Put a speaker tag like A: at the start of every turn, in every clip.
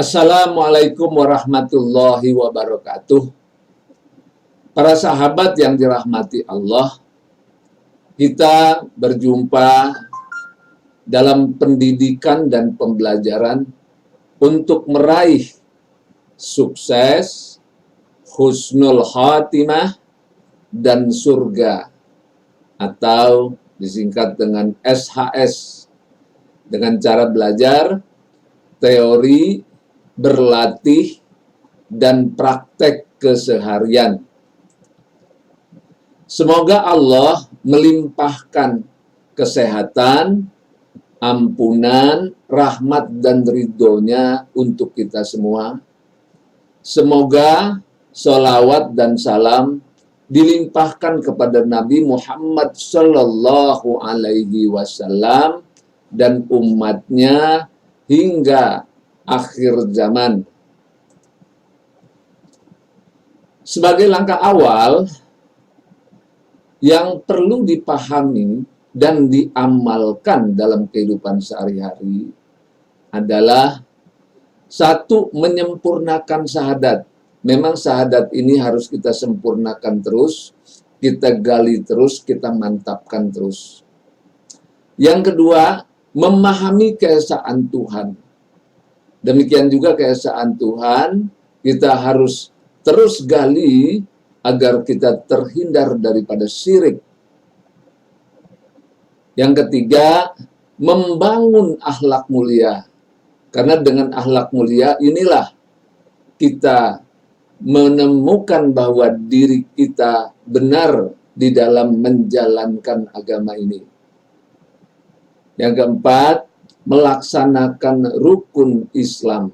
A: Assalamualaikum warahmatullahi wabarakatuh. Para sahabat yang dirahmati Allah, kita berjumpa dalam pendidikan dan pembelajaran untuk meraih sukses, husnul khatimah, dan surga, atau disingkat dengan SHS, dengan cara belajar, teori, berlatih, dan praktek keseharian. Semoga Allah melimpahkan kesehatan, ampunan, rahmat, dan ridhonya untuk kita semua. Semoga sholawat dan salam dilimpahkan kepada Nabi Muhammad Sallallahu Alaihi Wasallam dan umatnya hingga akhir zaman. Sebagai langkah awal yang perlu dipahami dan diamalkan dalam kehidupan sehari-hari adalah satu, menyempurnakan syahadat. Memang syahadat ini harus kita sempurnakan terus, kita gali terus, kita mantapkan terus. Yang kedua, memahami keesaan Tuhan. Demikian juga keesaan Tuhan, kita harus terus gali agar kita terhindar daripada syirik. Yang ketiga, membangun akhlak mulia. Karena dengan akhlak mulia inilah kita menemukan bahwa diri kita benar di dalam menjalankan agama ini. Yang keempat, melaksanakan rukun Islam.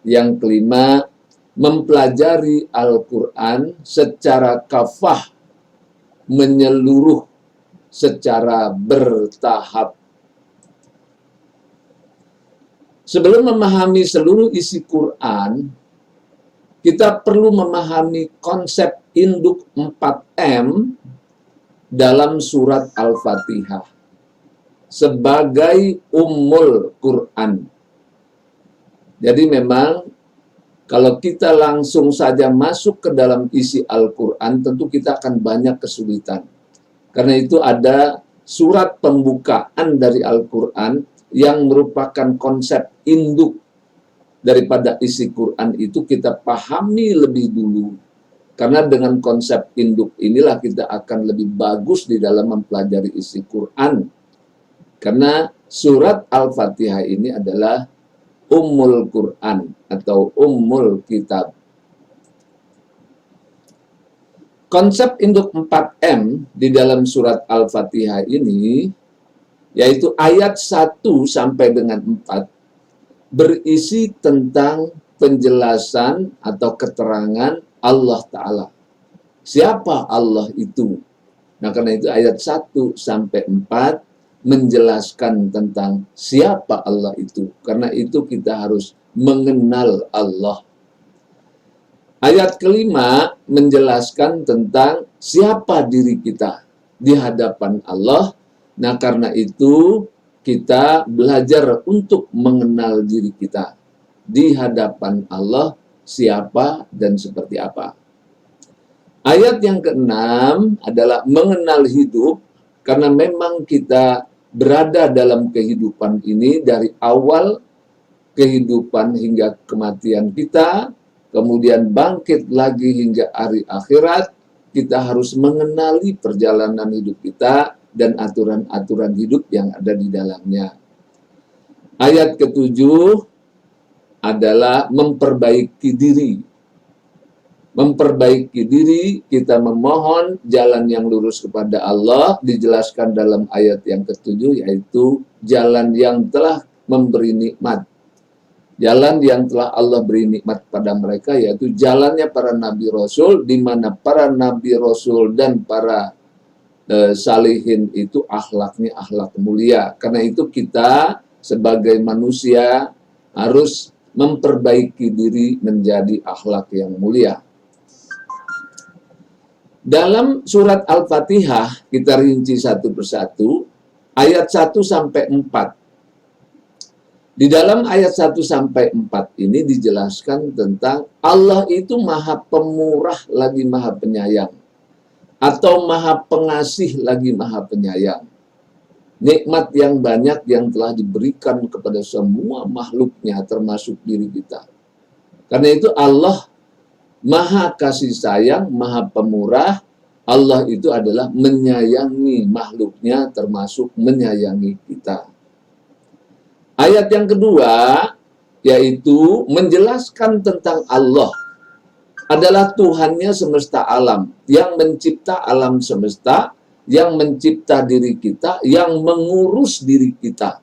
A: Yang kelima, mempelajari Al-Quran secara kafah, menyeluruh, secara bertahap. Sebelum memahami seluruh isi Quran, kita perlu memahami konsep induk 4M dalam surat Al-Fatihah sebagai Ummul Quran. Jadi memang kalau kita langsung saja masuk ke dalam isi Al-Quran, tentu kita akan banyak kesulitan. Karena itu ada surat pembukaan dari Al-Quran yang merupakan konsep induk daripada isi Quran itu kita pahami lebih dulu. Karena dengan konsep induk inilah kita akan lebih bagus di dalam mempelajari isi Quran. Karena surat Al-Fatihah ini adalah Ummul Quran atau Ummul Kitab. Konsep induk 4M di dalam surat Al-Fatihah ini, yaitu ayat 1 sampai dengan 4, berisi tentang penjelasan atau keterangan Allah Ta'ala. Siapa Allah itu? Nah, karena itu ayat 1 sampai 4 menjelaskan tentang siapa Allah itu. Karena itu kita harus mengenal Allah. Ayat kelima menjelaskan tentang siapa diri kita di hadapan Allah. Nah, karena itu kita belajar untuk mengenal diri kita di hadapan Allah, siapa dan seperti apa. Ayat yang keenam adalah mengenal hidup, karena memang kita berada dalam kehidupan ini dari awal kehidupan hingga kematian kita, kemudian bangkit lagi hingga hari akhirat. Kita harus mengenali perjalanan hidup kita dan aturan-aturan hidup yang ada di dalamnya. Ayat ketujuh adalah memperbaiki diri. Memperbaiki diri, kita memohon jalan yang lurus kepada Allah, dijelaskan dalam ayat yang ketujuh, yaitu jalan yang telah memberi nikmat. Jalan yang telah Allah beri nikmat pada mereka, yaitu jalannya para Nabi Rasul, di mana para Nabi Rasul dan para salihin itu akhlaknya akhlak mulia. Karena itu kita sebagai manusia harus memperbaiki diri menjadi akhlak yang mulia. Dalam surat Al-Fatihah, kita rinci satu persatu, ayat 1 sampai 4. Di dalam ayat 1 sampai 4 ini dijelaskan tentang Allah itu maha pemurah lagi maha penyayang, atau maha pengasih lagi maha penyayang. Nikmat yang banyak yang telah diberikan kepada semua makhluknya termasuk diri kita. Karena itu Allah maha kasih sayang, maha pemurah. Allah itu adalah menyayangi makhluknya termasuk menyayangi kita. Ayat yang kedua, yaitu menjelaskan tentang Allah adalah Tuhannya semesta alam, yang mencipta alam semesta, yang mencipta diri kita, yang mengurus diri kita,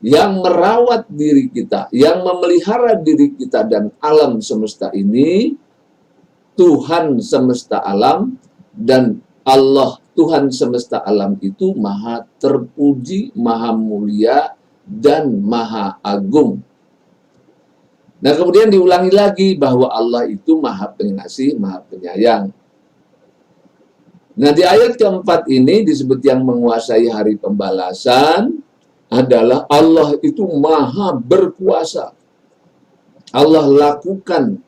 A: yang merawat diri kita, yang memelihara diri kita dan alam semesta ini. Tuhan semesta alam dan Allah Tuhan semesta alam itu maha terpuji, maha mulia, dan maha agung. Nah, kemudian diulangi lagi bahwa Allah itu maha pengasih, maha penyayang. Nah, di ayat keempat ini disebut yang menguasai hari pembalasan adalah Allah itu maha berkuasa. Allah lakukan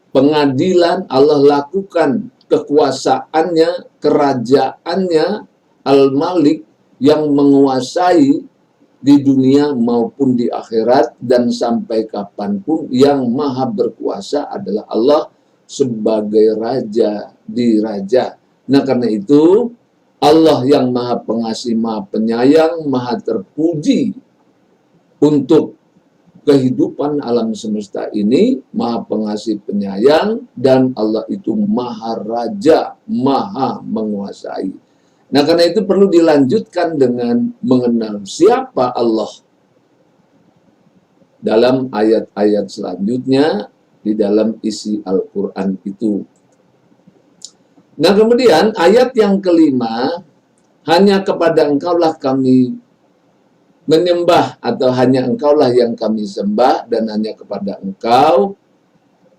A: pengadilan, Allah lakukan kekuasaannya, kerajaannya, Al-Malik yang menguasai di dunia maupun di akhirat, dan sampai kapanpun yang maha berkuasa adalah Allah sebagai raja di raja. Nah, karena itu Allah yang maha pengasih, maha penyayang, maha terpuji untuk kehidupan alam semesta ini, maha pengasih penyayang, dan Allah itu maha raja, maha menguasai. Nah, karena itu perlu dilanjutkan dengan mengenal siapa Allah dalam ayat-ayat selanjutnya di dalam isi Al-Quran itu. Nah, kemudian ayat yang kelima, hanya kepada Engkaulah kami menyembah, atau hanya Engkaulah yang kami sembah, dan hanya kepada Engkau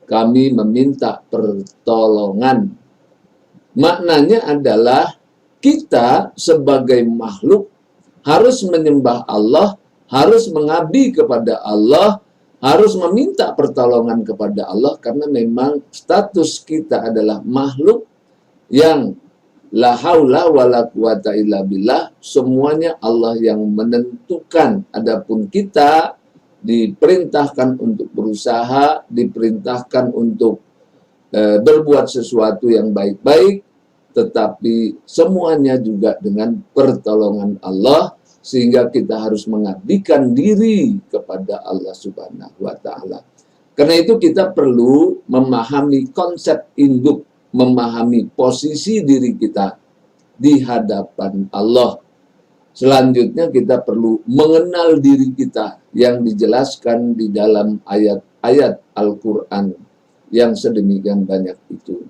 A: kami meminta pertolongan. Maknanya adalah kita sebagai makhluk harus menyembah Allah, harus mengabdi kepada Allah, harus meminta pertolongan kepada Allah, karena memang status kita adalah makhluk yang la haula wala quwata illa billah, semuanya Allah yang menentukan. Adapun kita diperintahkan untuk berusaha, diperintahkan untuk berbuat sesuatu yang baik-baik, tetapi semuanya juga dengan pertolongan Allah, sehingga kita harus mengabdikan diri kepada Allah Subhanahu wa Ta'ala. Karena itu kita perlu memahami konsep induk, memahami posisi diri kita di hadapan Allah. Selanjutnya kita perlu mengenal diri kita yang dijelaskan di dalam ayat-ayat Al-Quran yang sedemikian banyak itu.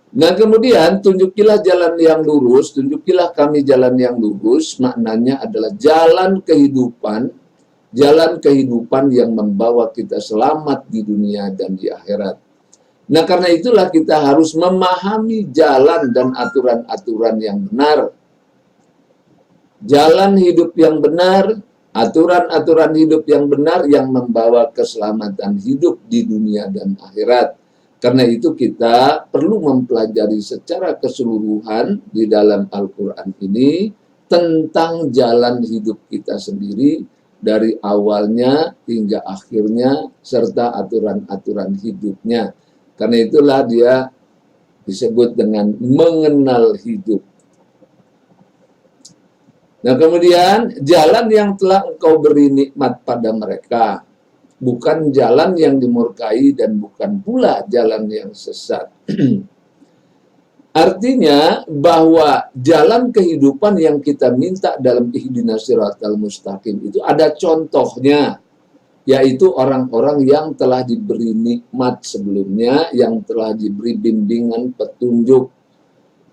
A: Nah, kemudian tunjukilah jalan yang lurus, tunjukilah kami jalan yang lurus, maknanya adalah jalan kehidupan yang membawa kita selamat di dunia dan di akhirat. Nah, karena itulah kita harus memahami jalan dan aturan-aturan yang benar. Jalan hidup yang benar, aturan-aturan hidup yang benar yang membawa keselamatan hidup di dunia dan akhirat. Karena itu kita perlu mempelajari secara keseluruhan di dalam Al-Quran ini tentang jalan hidup kita sendiri dari awalnya hingga akhirnya, serta aturan-aturan hidupnya. Karena itulah dia disebut dengan mengenal hidup. Nah, kemudian jalan yang telah Engkau beri nikmat pada mereka, bukan jalan yang dimurkai dan bukan pula jalan yang sesat. Artinya bahwa jalan kehidupan yang kita minta dalam ihdinas siratal mustaqim itu ada contohnya, yaitu orang-orang yang telah diberi nikmat sebelumnya, yang telah diberi bimbingan petunjuk.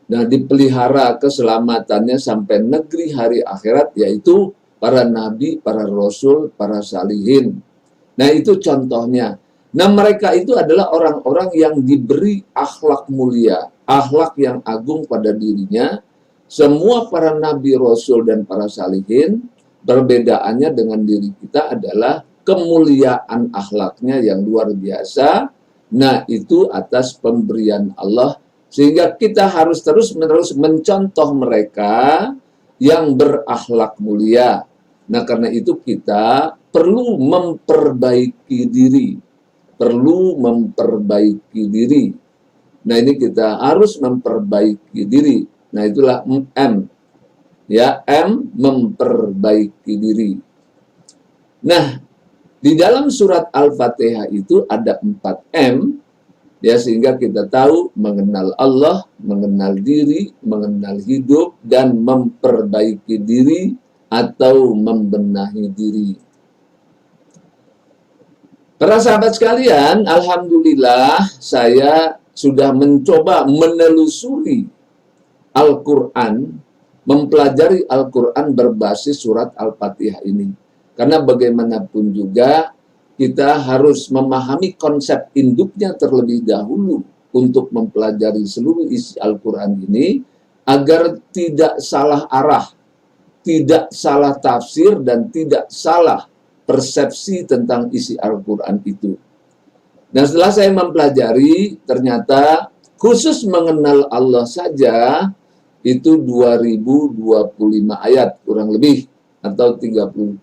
A: Nah, dipelihara keselamatannya sampai negeri hari akhirat, yaitu para nabi, para rasul, para salihin. Nah, itu contohnya. Nah, mereka itu adalah orang-orang yang diberi akhlak mulia, akhlak yang agung pada dirinya. Semua para nabi, rasul, dan para salihin Perbedaannya dengan diri kita adalah kemuliaan akhlaknya yang luar biasa. Nah, itu atas pemberian Allah. Sehingga kita harus terus-menerus mencontoh mereka yang berakhlak mulia. Nah, karena itu kita perlu memperbaiki diri. Perlu memperbaiki diri. Nah, ini kita harus memperbaiki diri. Nah, itulah M. Ya, M, memperbaiki diri. Nah, di dalam surat Al-Fatihah itu ada 4 M, ya, sehingga kita tahu mengenal Allah, mengenal diri, mengenal hidup, dan memperbaiki diri atau membenahi diri. Para sahabat sekalian, alhamdulillah saya sudah mencoba menelusuri Al-Quran, mempelajari Al-Quran berbasis surat Al-Fatihah ini. Karena bagaimanapun juga kita harus memahami konsep induknya terlebih dahulu untuk mempelajari seluruh isi Al-Quran ini agar tidak salah arah, tidak salah tafsir, dan tidak salah persepsi tentang isi Al-Quran itu. Dan setelah saya mempelajari, ternyata khusus mengenal Allah saja itu 2025 ayat kurang lebih, atau 32%.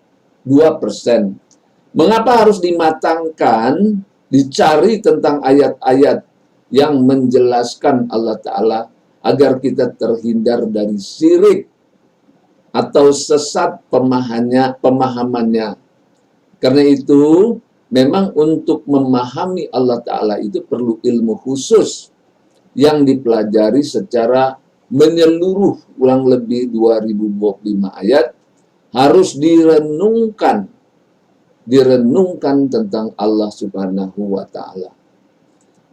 A: Mengapa harus dimatangkan, dicari tentang ayat-ayat yang menjelaskan Allah Ta'ala agar kita terhindar dari syirik atau sesat pemahamannya. Karena itu, memang untuk memahami Allah Ta'ala itu perlu ilmu khusus yang dipelajari secara menyeluruh, kurang lebih 2025 ayat, harus direnungkan tentang Allah Subhanahu wa Ta'ala.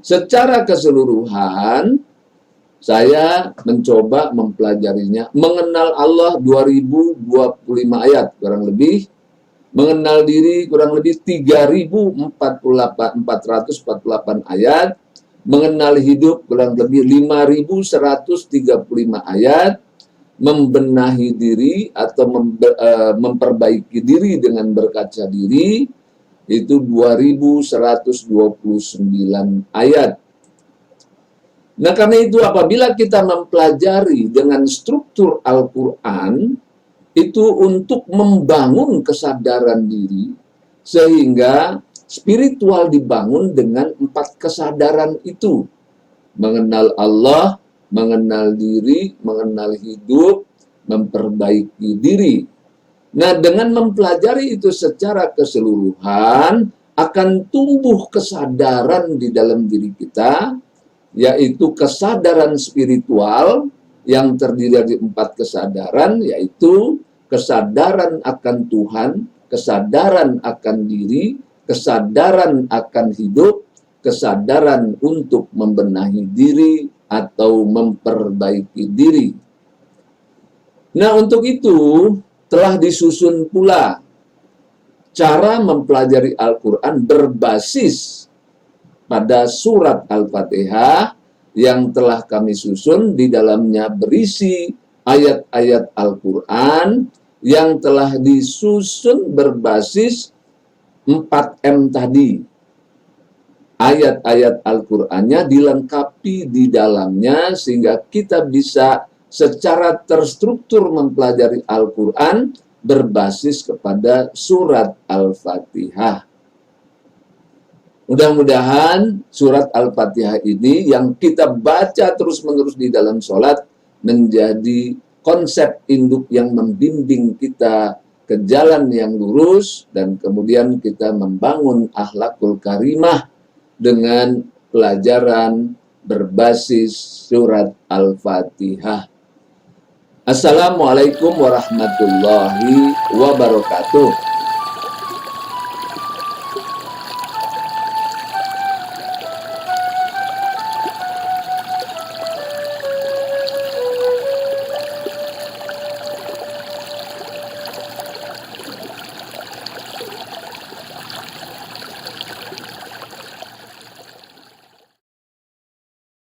A: Secara keseluruhan, saya mencoba mempelajarinya, mengenal Allah 2025 ayat kurang lebih, mengenal diri kurang lebih 3.448 ayat, mengenal hidup kurang lebih 5.135 ayat, membenahi diri atau memperbaiki diri dengan berkaca diri itu 2.129 ayat. Nah, karena itu apabila kita mempelajari dengan struktur Al-Quran itu untuk membangun kesadaran diri, sehingga spiritual dibangun dengan 4 kesadaran itu. Mengenal Allah, mengenal diri, mengenal hidup, memperbaiki diri. Nah, dengan mempelajari itu secara keseluruhan, akan tumbuh kesadaran di dalam diri kita, yaitu kesadaran spiritual yang terdiri dari 4 kesadaran, yaitu kesadaran akan Tuhan, kesadaran akan diri, kesadaran akan hidup, kesadaran untuk membenahi diri atau memperbaiki diri. Nah, untuk itu telah disusun pula cara mempelajari Al-Quran berbasis pada surat Al-Fatihah yang telah kami susun. Di dalamnya berisi ayat-ayat Al-Quran yang telah disusun berbasis 4M tadi. Ayat-ayat Al-Qur'annya dilengkapi di dalamnya sehingga kita bisa secara terstruktur mempelajari Al-Qur'an berbasis kepada surat Al-Fatihah. Mudah-mudahan surat Al-Fatihah ini yang kita baca terus-menerus di dalam sholat menjadi konsep induk yang membimbing kita ke jalan yang lurus, dan kemudian kita membangun akhlakul karimah dengan pelajaran berbasis surat Al-Fatihah. Assalamualaikum warahmatullahi wabarakatuh.